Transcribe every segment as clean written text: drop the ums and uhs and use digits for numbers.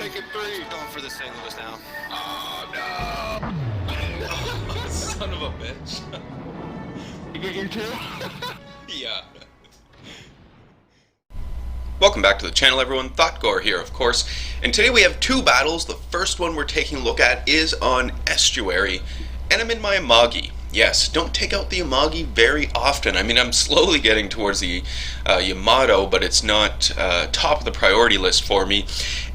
taking three. Going for the St. Louis now. Oh no! Son of a bitch. You get your two? Yeah. Welcome back to the channel, everyone. Thotgor here, of course. And today we have two battles. The first one we're taking a look at is on Estuary. And I'm in my Amagi. Yes, don't take out the Amagi very often. I mean, I'm slowly getting towards the Yamato, but it's not top of the priority list for me.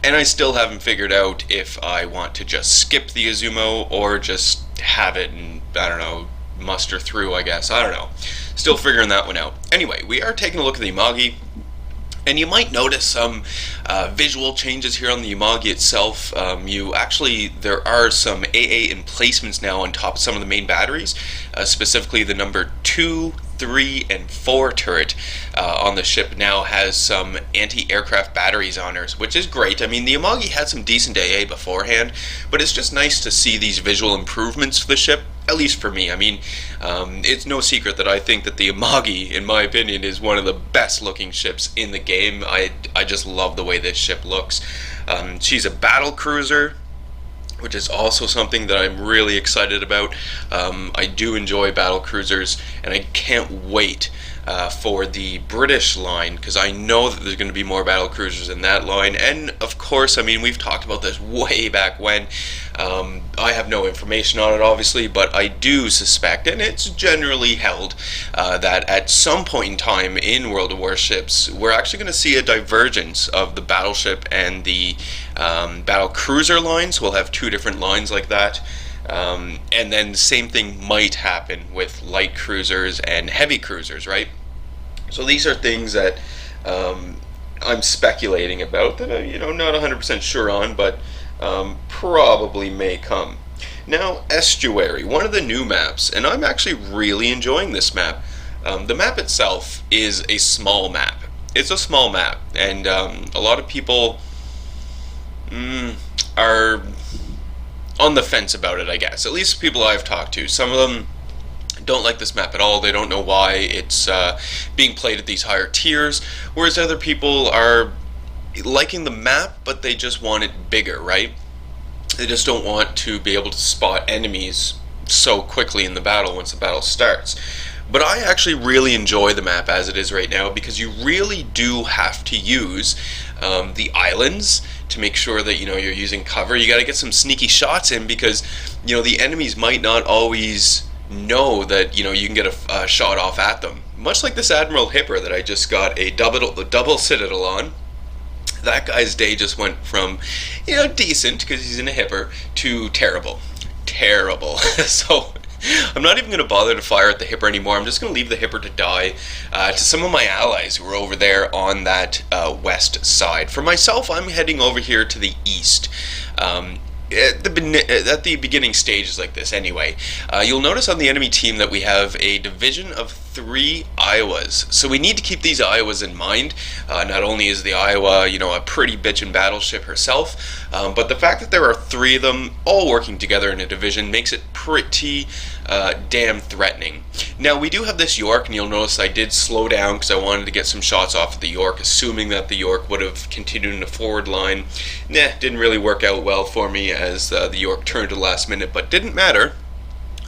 And I still haven't figured out if I want to just skip the Izumo or just have it and, I don't know, muster through, I guess. I don't know. Still figuring that one out. Anyway, we are taking a look at the Amagi. And you might notice some visual changes here on the Amagi itself. There are some AA emplacements now on top of some of the main batteries, specifically the number 2, 3, and 4 turret on the ship now has some anti-aircraft batteries on her, which is great. I mean, the Amagi had some decent AA beforehand, but it's just nice to see these visual improvements to the ship. At least for me. I mean, it's no secret that I think that the Amagi, in my opinion, is one of the best looking ships in the game. I just love the way this ship looks. She's a battle cruiser, which is also something that I'm really excited about. I do enjoy battle cruisers, and I can't wait for the British line, because I know that there's going to be more battle cruisers in that line. And of course, I mean, we've talked about this way back when. I have no information on it, obviously, but I do suspect, and it's generally held, that at some point in time in World of Warships, we're actually going to see a divergence of the battleship and the battle cruiser lines. We'll have two different lines like that. And then the same thing might happen with light cruisers and heavy cruisers, right? So these are things that I'm speculating about that I'm not 100% sure on, but probably may come. Now, Estuary, one of the new maps, and I'm actually really enjoying this map. The map itself is a small map. It's a small map, and a lot of people are on the fence about it, I guess. At least people I've talked to. Some of them don't like this map at all. They don't know why it's being played at these higher tiers, whereas other people are liking the map, but they just want it bigger, right? They just don't want to be able to spot enemies so quickly in the battle once the battle starts. But I actually really enjoy the map as it is right now, because you really do have to use the islands to make sure that you're using cover. You got to get some sneaky shots in, because the enemies might not always know that you can get a shot off at them. Much like this Admiral Hipper that I just got a double Citadel on. That guy's day just went from decent, because he's in a Hipper, to terrible. So I'm not even going to bother to fire at the Hipper anymore. I'm just going to leave the Hipper to die to some of my allies who are over there on that west side. For myself, I'm heading over here to the east. At the beginning stages like this anyway, you'll notice on the enemy team that we have a division of 3 Iowas. So we need to keep these Iowas in mind. Not only is the Iowa, a pretty bitchin' battleship herself, but the fact that there are 3 of them all working together in a division makes it pretty damn threatening. Now, we do have this York, and you'll notice I did slow down because I wanted to get some shots off of the York, assuming that the York would have continued in the forward line. Didn't really work out well for me as the York turned to the last minute, but didn't matter.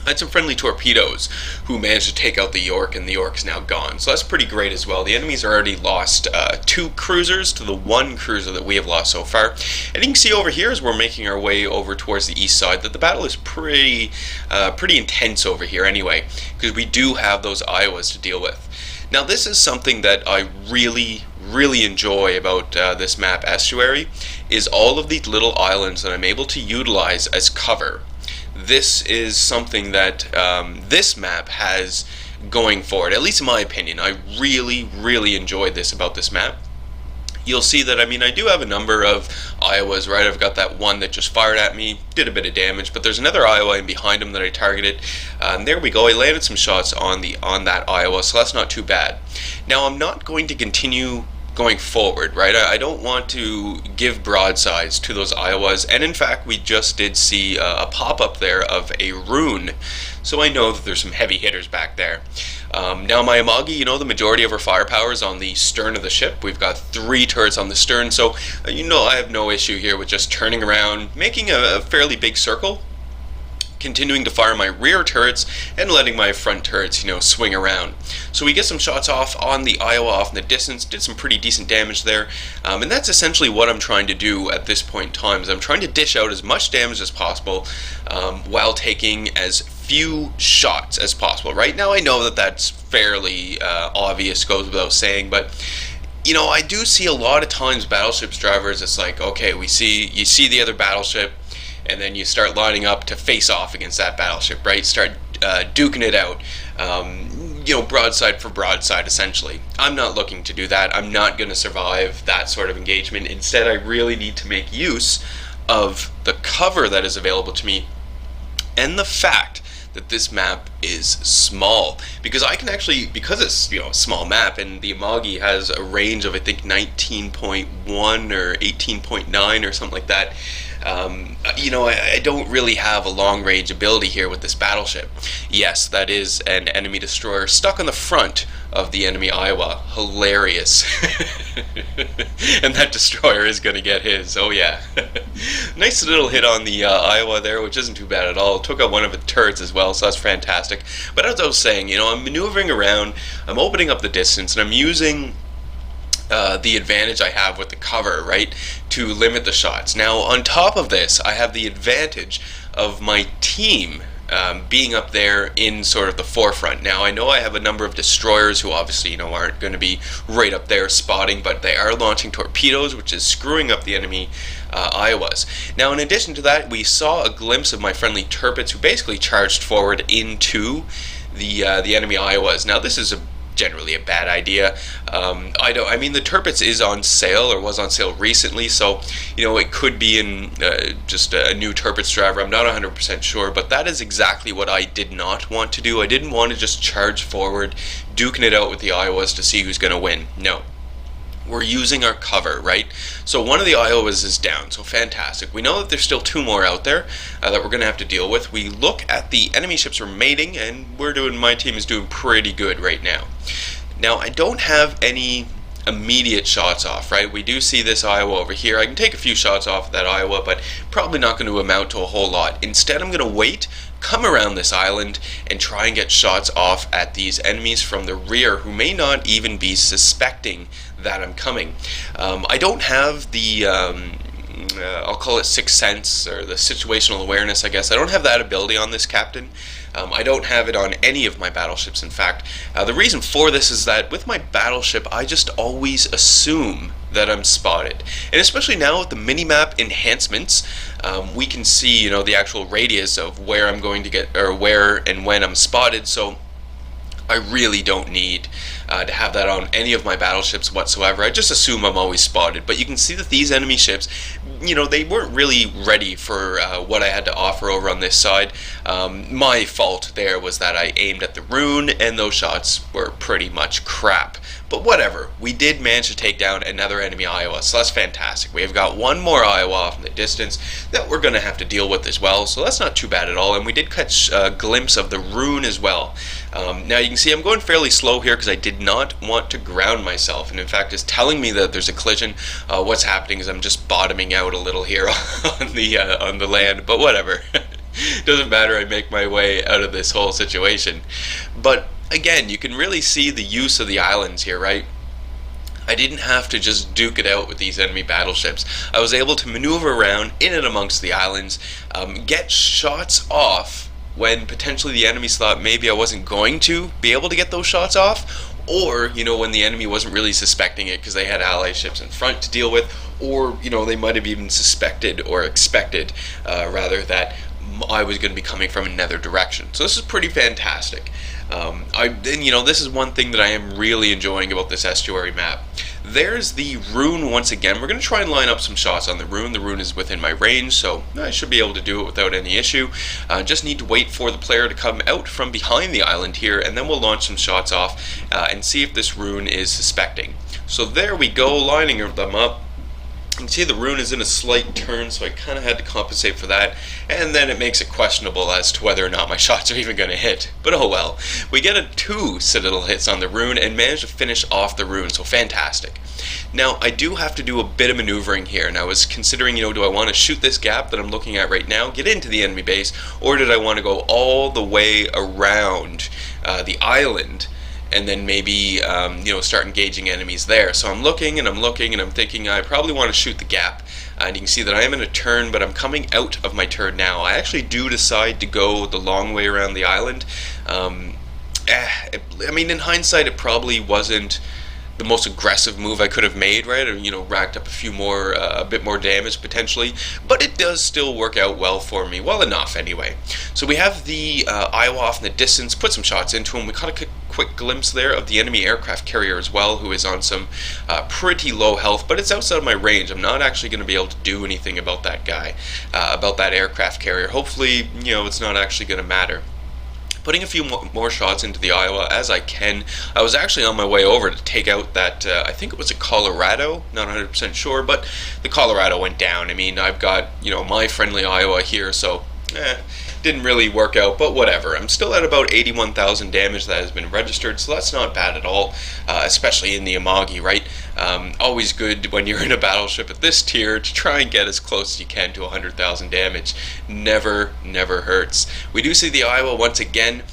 I had some friendly torpedoes who managed to take out the York, and the York's now gone. So that's pretty great as well. The enemies already lost 2 cruisers to the 1 cruiser that we have lost so far. And you can see over here as we're making our way over towards the east side that the battle is pretty intense over here anyway, because we do have those Iowas to deal with. Now, this is something that I really enjoy about this map, Estuary, is all of these little islands that I'm able to utilize as cover. This is something that this map has going for it, at least in my opinion. I really enjoyed this about this map. You'll see that, I do have a number of Iowas, right? I've got that one that just fired at me, did a bit of damage, but there's another Iowa in behind him that I targeted. There we go, I landed some shots on that Iowa, so that's not too bad. Now, I'm not going to continue going forward, right? I don't want to give broadsides to those Iowas, and in fact we just did see a pop-up there of a rune, so I know that there's some heavy hitters back there. Now my Amagi, the majority of our firepower is on the stern of the ship. We've got 3 turrets on the stern, so I have no issue here with just turning around, making a fairly big circle, continuing to fire my rear turrets and letting my front turrets, swing around. So we get some shots off on the Iowa off in the distance, did some pretty decent damage there, and that's essentially what I'm trying to do at this point in time, is I'm trying to dish out as much damage as possible while taking as few shots as possible. Right now I know that that's fairly obvious, goes without saying, but I do see a lot of times battleships drivers, it's like, okay, you see the other battleship, and then you start lining up to face off against that battleship, right? Start duking it out, broadside for broadside, essentially. I'm not looking to do that. I'm not going to survive that sort of engagement. Instead, I really need to make use of the cover that is available to me, and the fact that this map is small, because I can actually, because it's a small map, and the Amagi has a range of I think 19.1 or 18.9 or something like that. I don't really have a long range ability here with this battleship. Yes, that is an enemy destroyer stuck on the front of the enemy Iowa. Hilarious. And that destroyer is going to get his. Oh yeah. Nice little hit on the Iowa there, which isn't too bad at all. Took out one of its turrets as well, so that's fantastic. But as I was saying, I'm maneuvering around, I'm opening up the distance, and I'm using the advantage I have with the cover, right, to limit the shots. Now, on top of this, I have the advantage of my team being up there in sort of the forefront. Now, I know I have a number of destroyers who obviously, aren't going to be right up there spotting, but they are launching torpedoes, which is screwing up the enemy Iowas. Now, in addition to that, we saw a glimpse of my friendly Tirpitz, who basically charged forward into the enemy Iowas. Now, this is generally a bad idea. The Tirpitz is on sale, or was on sale recently, so it could be in just a new Tirpitz driver. I'm not 100% sure, but that is exactly what I did not want to do. I didn't want to just charge forward, duking it out with the Iowas to see who's going to win. No. We're using our cover, right? So one of the Iowas is down, so fantastic. We know that there's still 2 more out there that we're going to have to deal with. We look at the enemy ships remaining, and my team is doing pretty good right now. Now, I don't have any immediate shots off, right? We do see this Iowa over here. I can take a few shots off of that Iowa, but probably not going to amount to a whole lot. Instead, I'm going to wait, come around this island, and try and get shots off at these enemies from the rear who may not even be suspecting that I'm coming. I don't have the I'll call it sixth sense, or the situational awareness, I guess. I don't have that ability on this captain. I don't have it on any of my battleships, in fact. The reason for this is that with my battleship, I just always assume that I'm spotted. And especially now with the minimap enhancements, we can see, the actual radius of where I'm going to get, or where and when I'm spotted, so I really don't need to have that on any of my battleships whatsoever. I just assume I'm always spotted. But you can see that these enemy ships, they weren't really ready for what I had to offer over on this side. My fault there was that I aimed at the rune, and those shots were pretty much crap. But whatever, we did manage to take down another enemy Iowa, so that's fantastic. We have got one more Iowa off in the distance that we're going to have to deal with as well, so that's not too bad at all. And we did catch a glimpse of the rune as well. Now you can see I'm going fairly slow here because I did not want to ground myself, and in fact it's telling me that there's a collision. What's happening is I'm just bottoming out a little here on the land, but whatever. Doesn't matter, I make my way out of this whole situation. But again, you can really see the use of the islands here, right? I didn't have to just duke it out with these enemy battleships. I was able to maneuver around in and amongst the islands, get shots off when potentially the enemy thought maybe I wasn't going to be able to get those shots off, or when the enemy wasn't really suspecting it because they had ally ships in front to deal with, or they might have even suspected or expected rather that I was going to be coming from another direction. So this is pretty fantastic. This is one thing that I am really enjoying about this estuary map. There's the rune once again. We're going to try and line up some shots on the rune. The rune is within my range, so I should be able to do it without any issue. Just need to wait for the player to come out from behind the island here, and then we'll launch some shots off and see if this rune is suspecting. So there we go, lining them up. You see the rune is in a slight turn, so I kind of had to compensate for that, and then it makes it questionable as to whether or not my shots are even going to hit. But oh well. We get a 2 Citadel hits on the rune and manage to finish off the rune, so fantastic. Now, I do have to do a bit of maneuvering here, and I was considering, do I want to shoot this gap that I'm looking at right now, get into the enemy base, or did I want to go all the way around the island, and then maybe, start engaging enemies there. So I'm looking, and I'm thinking I probably want to shoot the gap. And you can see that I am in a turn, but I'm coming out of my turn now. I actually do decide to go the long way around the island. In hindsight, it probably wasn't the most aggressive move I could have made, right? Or, racked up a bit more damage potentially, but it does still work out well for me, well enough anyway. So we have the Iowa off in the distance, put some shots into him. We caught a quick glimpse there of the enemy aircraft carrier as well, who is on some pretty low health, but it's outside of my range. I'm not actually going to be able to do anything about that guy, about that aircraft carrier. Hopefully, it's not actually going to matter. Putting a few more shots into the Iowa as I can. I was actually on my way over to take out that, I think it was a Colorado, not 100% sure, but the Colorado went down. I've got, my friendly Iowa here, so, didn't really work out, but whatever. I'm still at about 81,000 damage that has been registered, so that's not bad at all, especially in the Amagi, right? Always good when you're in a battleship at this tier to try and get as close as you can to 100,000 damage. Never hurts. We do see the Iowa once again.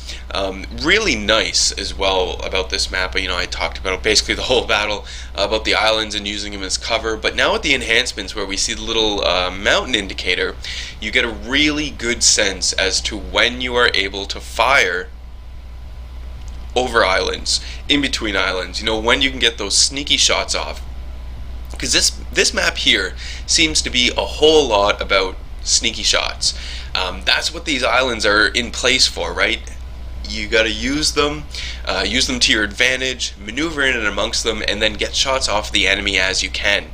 Really nice as well about this map. I talked about basically the whole battle, about the islands and using them as cover, but now with the enhancements where we see the little mountain indicator, you get a really good sense as to when you are able to fire over islands, in between islands, when you can get those sneaky shots off. Because this map here seems to be a whole lot about sneaky shots. That's what these islands are in place for, right? You got to use them to your advantage, maneuver in and amongst them, and then get shots off the enemy as you can.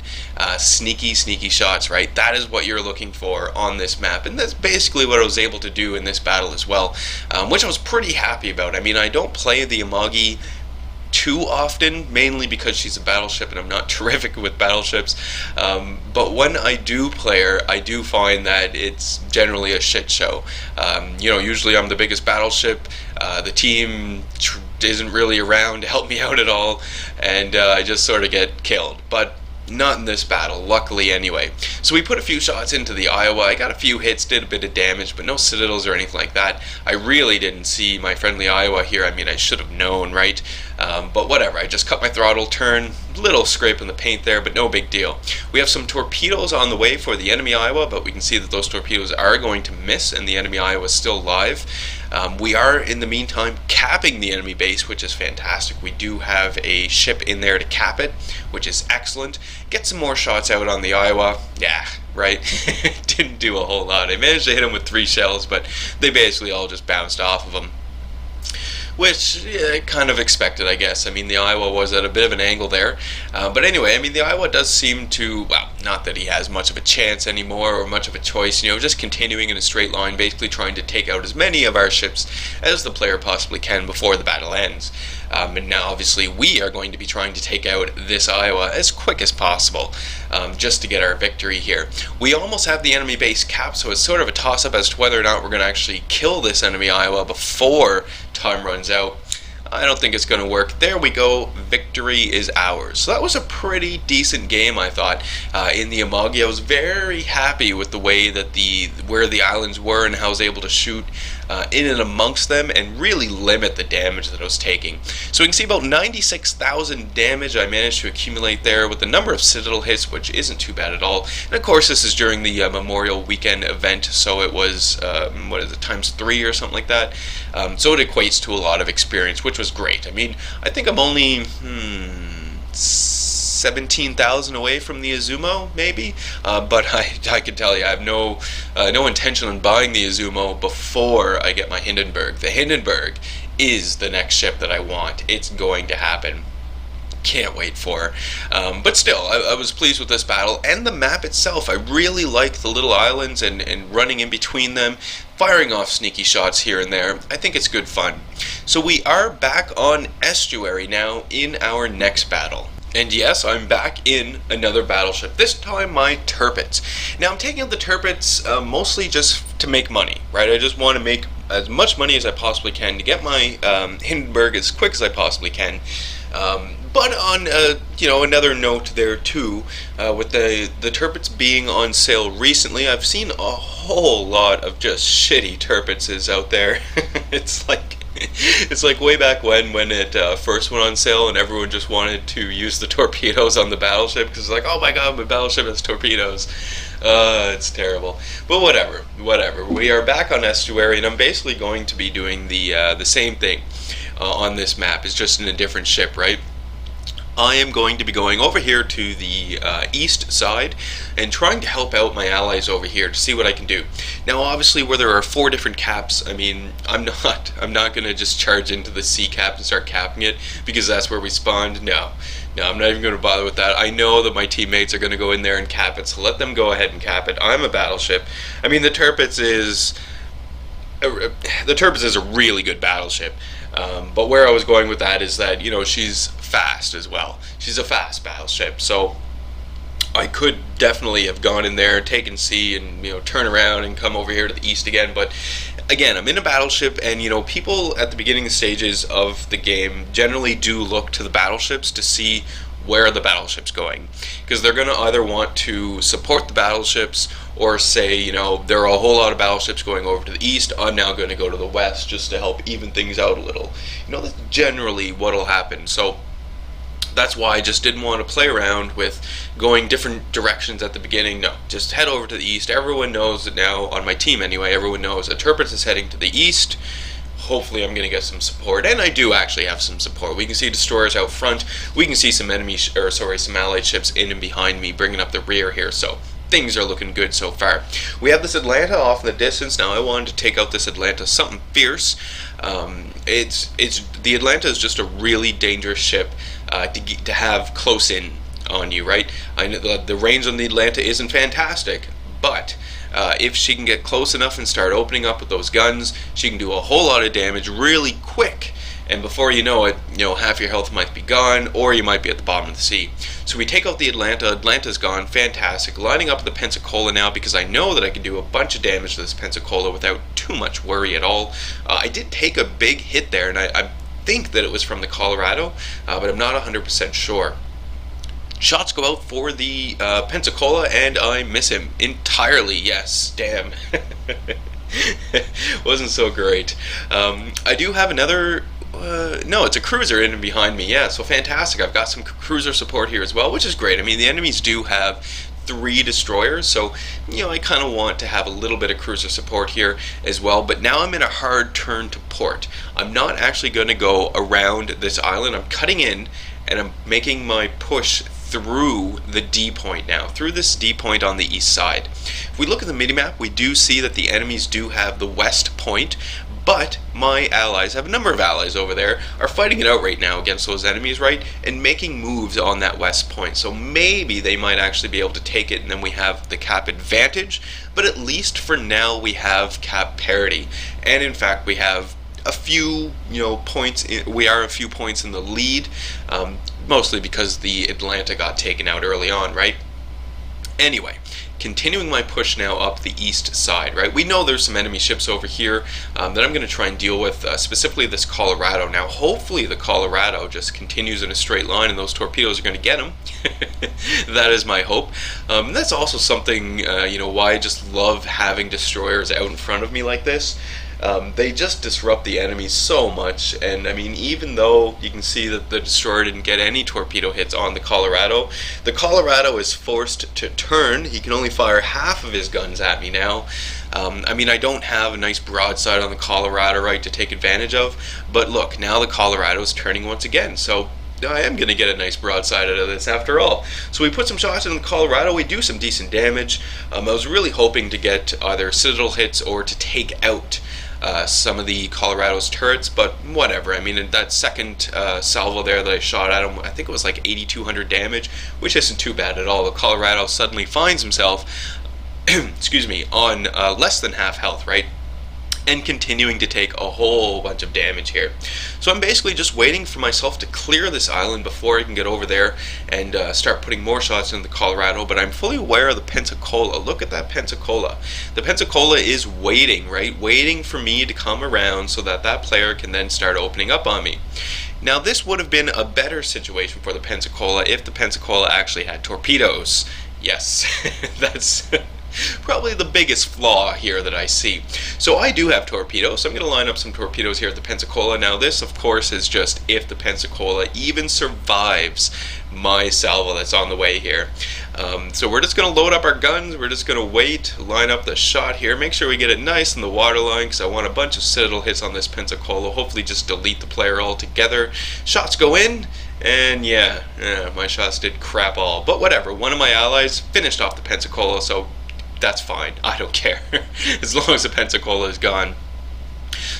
Sneaky shots, right? That is what you're looking for on this map, and that's basically what I was able to do in this battle as well, which I was pretty happy about. I don't play the Amagi too often, mainly because she's a battleship and I'm not terrific with battleships, but when I do play her, I do find that it's generally a shit show. Usually I'm the biggest battleship, the team isn't really around to help me out at all, and I just sort of get killed. But not in this battle, luckily anyway. So we put a few shots into the Iowa. I got a few hits, did a bit of damage, but no citadels or anything like that. I really didn't see my friendly Iowa here. I should have known, right? But whatever, I just cut my throttle, turn, little scrape in the paint there, but no big deal. We have some torpedoes on the way for the enemy Iowa, but we can see that those torpedoes are going to miss, and the enemy Iowa is still live. We are, in the meantime, capping the enemy base, which is fantastic. We do have a ship in there to cap it, which is excellent. Get some more shots out on the Iowa. Yeah, right? Didn't do a whole lot. I managed to hit them with 3 shells, but they basically all just bounced off of them, which kind of expected, I guess. The Iowa was at a bit of an angle there. But anyway, the Iowa does seem to, well, not that he has much of a chance anymore or much of a choice, just continuing in a straight line, basically trying to take out as many of our ships as the player possibly can before the battle ends. And now, obviously, we are going to be trying to take out this Iowa as quick as possible, just to get our victory here. We almost have the enemy base capped, so it's sort of a toss-up as to whether or not we're going to actually kill this enemy Iowa before time runs out. I don't think it's going to work. There we go. Victory is ours. So that was a pretty decent game, I thought, in the Amagi. I was very happy with the way that where the islands were and how I was able to shoot in and amongst them and really limit the damage that I was taking. So we can see about 96,000 damage I managed to accumulate there with the number of citadel hits, which isn't too bad at all. And of course, this is during the Memorial Weekend event, so it was, times 3 or something like that. So it equates to a lot of experience, which was great. I think I'm only 17,000 away from the Izumo, maybe, but I can tell you I have no intention on buying the Izumo before I get my Hindenburg. The Hindenburg is the next ship that I want. It's going to happen. Can't wait for. But still, I was pleased with this battle and the map itself. I really like the little islands and running in between them, firing off sneaky shots here and there. I think it's good fun. So we are back on Estuary now in our next battle. And yes, I'm back in another battleship. This time my turpets. Now I'm taking out the turpets mostly just to make money, right? I just want to make as much money as I possibly can to get my Hindenburg as quick as I possibly can. But on another note there too, with the turpets being on sale recently, I've seen a whole lot of just shitty turpets out there. It's like way back when it first went on sale and everyone just wanted to use the torpedoes on the battleship because it's like, oh my god, my battleship has torpedoes. It's terrible. But whatever. We are back on Estuary, and I'm basically going to be doing the same thing on this map. It's just in a different ship, right? I am going to be going over here to the east side and trying to help out my allies over here to see what I can do. Now, obviously, where there are 4 different caps, I mean, I'm not going to just charge into the C cap and start capping it because that's where we spawned. No, I'm not even going to bother with that. I know that my teammates are going to go in there and cap it, so let them go ahead and cap it. I'm a battleship. I mean, the Turpets is a really good battleship. But where I was going with that is that, she's fast as well. She's a fast battleship, so I could definitely have gone in there, taken C, and turn around and come over here to the east again. But again, I'm in a battleship, and people at the beginning stages of the game generally do look to the battleships to see where the battleship's going, because they're going to either want to support the battleships or say, there are a whole lot of battleships going over to the east, I'm now going to go to the west just to help even things out a little. That's generally what'll happen. So that's why I just didn't want to play around with going different directions at the beginning. No, just head over to the east. Everyone knows it now, on my team anyway, everyone knows that Turpets is heading to the east. Hopefully I'm going to get some support, and I do actually have some support. We can see destroyers out front. We can see some some allied ships in and behind me, bringing up the rear here. So things are looking good so far. We have this Atlanta off in the distance. Now I wanted to take out this Atlanta, something fierce. The Atlanta is just a really dangerous ship to have close in on you, right? I know the range on the Atlanta isn't fantastic, but if she can get close enough and start opening up with those guns, she can do a whole lot of damage really quick. And before you know it, half your health might be gone, or you might be at the bottom of the sea. So we take out the Atlanta. Atlanta's gone. Fantastic. Lining up the Pensacola now, because I know that I can do a bunch of damage to this Pensacola without too much worry at all. I did take a big hit there, and I think that it was from the Colorado, but I'm not 100% sure. Shots go out for the Pensacola, and I miss him entirely. Yes, damn. Wasn't so great. I do have another... no, it's a cruiser in and behind me. Yeah, so fantastic. I've got some cruiser support here as well, which is great. I mean, the enemies do have 3 destroyers, so I kind of want to have a little bit of cruiser support here as well. But now I'm in a hard turn to port. I'm not actually going to go around this island. I'm cutting in, and I'm making my push through the D point now, through this D point on the east side. If we look at the minimap, we do see that the enemies do have the west point, but my allies, I have a number of allies over there, are fighting it out right now against those enemies, right, and making moves on that west point. So maybe they might actually be able to take it, and then we have the cap advantage, but at least for now we have cap parity. And in fact, we have a few, points. We are a few points in the lead, mostly because the Atlanta got taken out early on, right? Anyway, continuing my push now up the east side, right? We know there's some enemy ships over here that I'm going to try and deal with, specifically this Colorado. Now, hopefully the Colorado just continues in a straight line and those torpedoes are going to get him. That is my hope. That's also something, why I just love having destroyers out in front of me like this. They just disrupt the enemy so much, and I mean, even though you can see that the destroyer didn't get any torpedo hits on the Colorado is forced to turn. He can only fire half of his guns at me now. I mean, I don't have a nice broadside on the Colorado, right, to take advantage of, but look, now the Colorado is turning once again, so I am going to get a nice broadside out of this after all. So we put some shots in the Colorado, we do some decent damage. I was really hoping to get either Citadel hits or to take out some of the Colorado's turrets, but whatever. I mean, that second salvo there that I shot at him, I think it was like 8,200 damage, which isn't too bad at all. The Colorado suddenly finds himself, excuse me, on less than half health, right? and continuing to take a whole bunch of damage here. So I'm basically just waiting for myself to clear this island before I can get over there and start putting more shots into the Colorado, but I'm fully aware of the Pensacola. Look at that Pensacola. The Pensacola is waiting, right? Waiting for me to come around so that that player can then start opening up on me. Now this would have been a better situation for the Pensacola if the Pensacola actually had torpedoes. Yes, that's probably the biggest flaw here that I see. So I do have torpedoes, so I'm going to line up some torpedoes here at the Pensacola. Now this, of course, is just if the Pensacola even survives my salvo that's on the way here. So we're just going to load up our guns, we're just going to wait, line up the shot here, make sure we get it nice in the waterline, because I want a bunch of citadel hits on this Pensacola, hopefully just delete the player altogether. Shots go in, and yeah, my shots did crap all, but whatever, one of my allies finished off the Pensacola, so that's fine, I don't care, as long as the Pensacola is gone.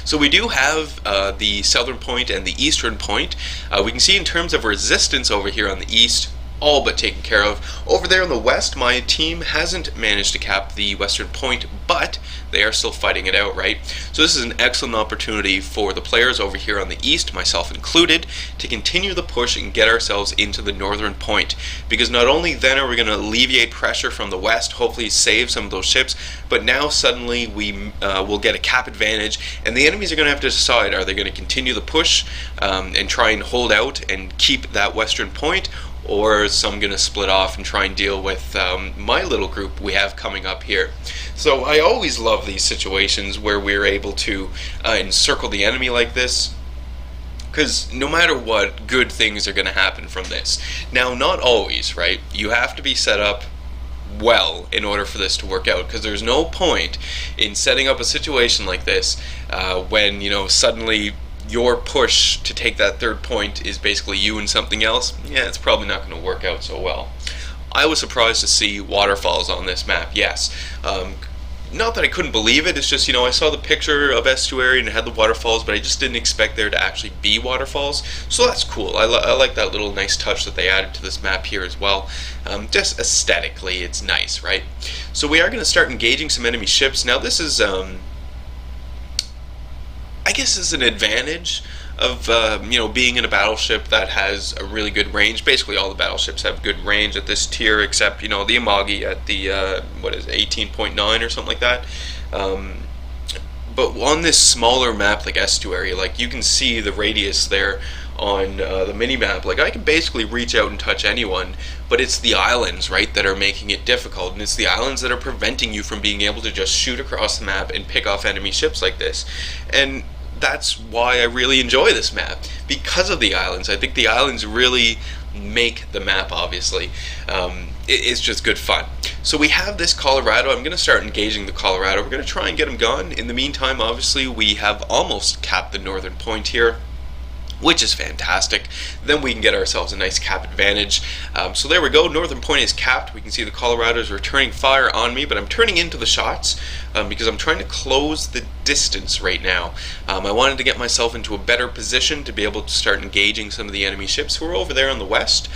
So we do have the southern point and the eastern point. We can see in terms of resistance over here on the east, all but taken care of. Over there on the west, my team hasn't managed to cap the western point, but they are still fighting it out, right? So this is an excellent opportunity for the players over here on the east, myself included, to continue the push and get ourselves into the northern point. Because not only then are we going to alleviate pressure from the west, hopefully save some of those ships, but now suddenly we will get a cap advantage, and the enemies are going to have to decide, are they going to continue the push and try and hold out and keep that western point, or is some going to split off and try and deal with my little group we have coming up here. So I always love these situations where we're able to encircle the enemy like this, because no matter what, good things are going to happen from this. Now, not always, right? You have to be set up well in order for this to work out, because there's no point in setting up a situation like this when, you know, suddenly your push to take that third point is basically you and something else. Yeah, it's probably not going to work out so well. I was surprised to see waterfalls on this map, yes. Not that I couldn't believe it, it's just, you know, I saw the picture of Estuary and it had the waterfalls, but I just didn't expect there to actually be waterfalls. So that's cool. I like that little nice touch that they added to this map here as well. Just aesthetically, it's nice, right? So we are going to start engaging some enemy ships. Now this is, I guess, is an advantage of you know, being in a battleship that has a really good range. Basically all the battleships have good range at this tier, except, you know, the Amagi at the what is it, 18.9 or something like that. But on this smaller map like Estuary, like, you can see the radius there on the mini map. Like, I can basically reach out and touch anyone, but it's the islands, right, that are making it difficult, and it's the islands that are preventing you from being able to just shoot across the map and pick off enemy ships like this. And that's why I really enjoy this map, because of the islands. I think the islands really make the map, obviously. It's just good fun. So we have this Colorado. I'm going to start engaging the Colorado. We're going to try and get him gone. In the meantime, obviously, we have almost capped the northern point here, which is fantastic. Then we can get ourselves a nice cap advantage. So there we go, northern point is capped. We can see the Colorado is returning fire on me, but I'm turning into the shots because I'm trying to close the distance right now. I wanted to get myself into a better position to be able to start engaging some of the enemy ships who are over there on the west,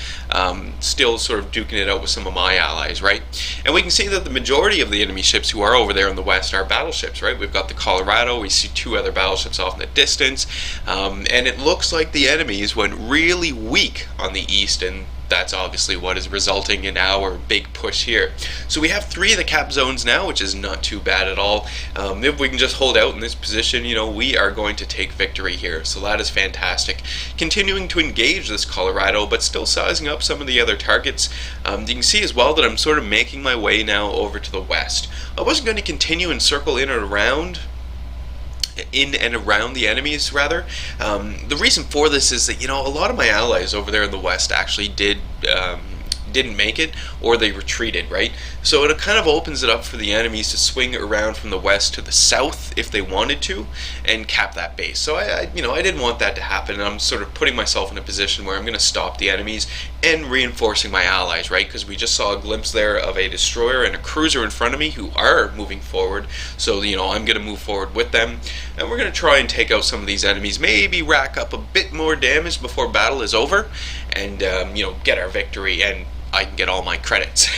still sort of duking it out with some of my allies, right? And we can see that the majority of the enemy ships who are over there on the west are battleships, right? We've got the Colorado, we see two other battleships off in the distance, and it looks like the enemies went really weak on the east, and that's obviously what is resulting in our big push here. So we have 3 of the cap zones now, which is not too bad at all. If we can just hold out in this position, you know, we are going to take victory here. So that is fantastic. Continuing to engage this Colorado, but still sizing up some of the other targets. You can see as well that I'm sort of making my way now over to the west. I wasn't going to continue and circle in and around the enemies, rather. The reason for this is that, you know, a lot of my allies over there in the west actually didn't make it, or they retreated, right? So it kind of opens it up for the enemies to swing around from the west to the south if they wanted to and cap that base. So I didn't want that to happen, and I'm sort of putting myself in a position where I'm going to stop the enemies and reinforcing my allies, right? Because we just saw a glimpse there of a destroyer and a cruiser in front of me who are moving forward. So, you know, I'm going to move forward with them, and we're going to try and take out some of these enemies, maybe rack up a bit more damage before battle is over, and you know, get our victory, and I can get all my credits.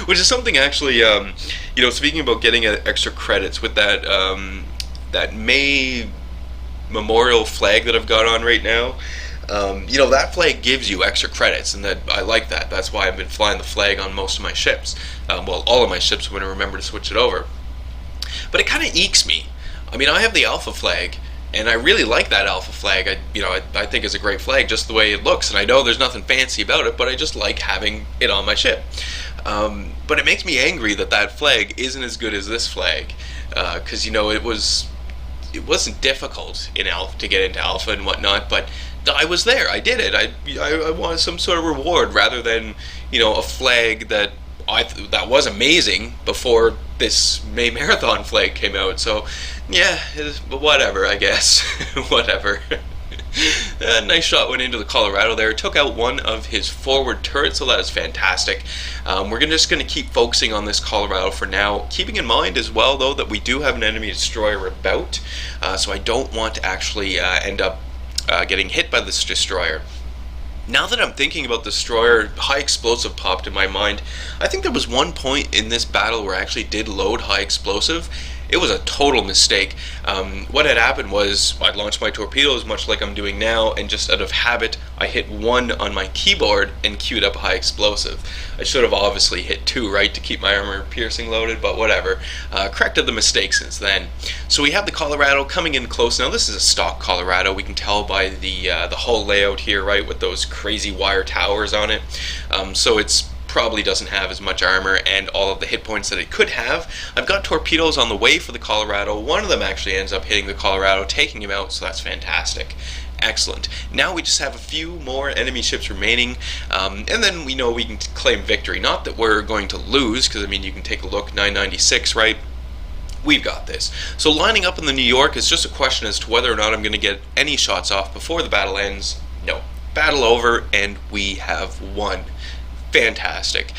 Which is something actually, speaking about getting extra credits with that May memorial flag that I've got on right now. That flag gives you extra credits, and that I like that. That's why I've been flying the flag on most of my ships. All of my ships. I'm going to remember to switch it over. But it kind of ekes me. I mean, I have the Alpha flag, and I really like that Alpha flag. I think it's a great flag, just the way it looks. And I know there's nothing fancy about it, but I just like having it on my ship. But it makes me angry that flag isn't as good as this flag, because it wasn't difficult in Alpha to get into Alpha and whatnot, but I was there. I did it. I wanted some sort of reward rather than a flag that was amazing before this May Marathon flag came out. So yeah, but whatever, I guess. Whatever. Nice shot went into the Colorado there. Took out one of his forward turrets, so that is fantastic. We're just going to keep focusing on this Colorado for now, keeping in mind as well, though, that we do have an enemy destroyer about, so I don't want to actually end up getting hit by this destroyer. Now that I'm thinking about the destroyer, high explosive popped in my mind. I think there was one point in this battle where I actually did load high explosive. It was a total mistake. What had happened was I'd launched my torpedoes much like I'm doing now, and just out of habit I hit 1 on my keyboard and queued up high explosive. I should have obviously hit 2, right, to keep my armor piercing loaded, but whatever. Corrected the mistake since then. So we have the Colorado coming in close. Now this is a stock Colorado. We can tell by the hull layout here, right, with those crazy wire towers on it. So it's probably doesn't have as much armor and all of the hit points that it could have. I've got torpedoes on the way for the Colorado. One of them actually ends up hitting the Colorado, taking him out, so that's fantastic. Excellent. Now we just have a few more enemy ships remaining, and then we know we can claim victory. Not that we're going to lose, because I mean, you can take a look, 996, right? We've got this. So lining up in the New York is just a question as to whether or not I'm going to get any shots off before the battle ends. No. Battle over, and we have won. Fantastic.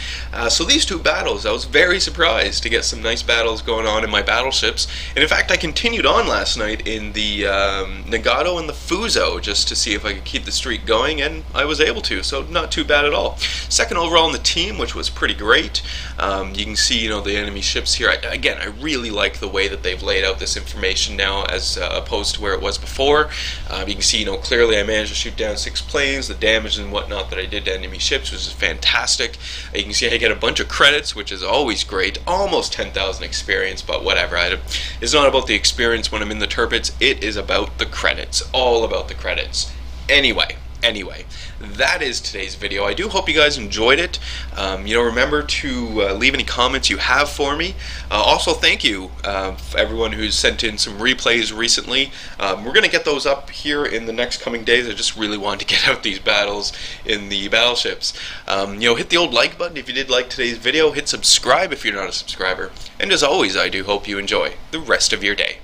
So these two battles, I was very surprised to get some nice battles going on in my battleships. And in fact, I continued on last night in the Nagato and the Fuso just to see if I could keep the streak going, and I was able to, so not too bad at all. Second overall in the team, which was pretty great. You can see, the enemy ships here. Again, I really like the way that they've laid out this information now as opposed to where it was before. You can see, clearly I managed to shoot down 6 planes, the damage and whatnot that I did to enemy ships was fantastic. You can see I get a bunch of credits, which is always great. Almost 10,000 experience, but whatever. It's not about the experience when I'm in the turpits. It is about the credits. All about the credits. Anyway, that is today's video. I do hope you guys enjoyed it. Remember to leave any comments you have for me. Also, thank you for everyone who's sent in some replays recently. We're going to get those up here in the next coming days. I just really wanted to get out these battles in the battleships. Hit the old like button if you did like today's video. Hit subscribe if you're not a subscriber. And as always, I do hope you enjoy the rest of your day.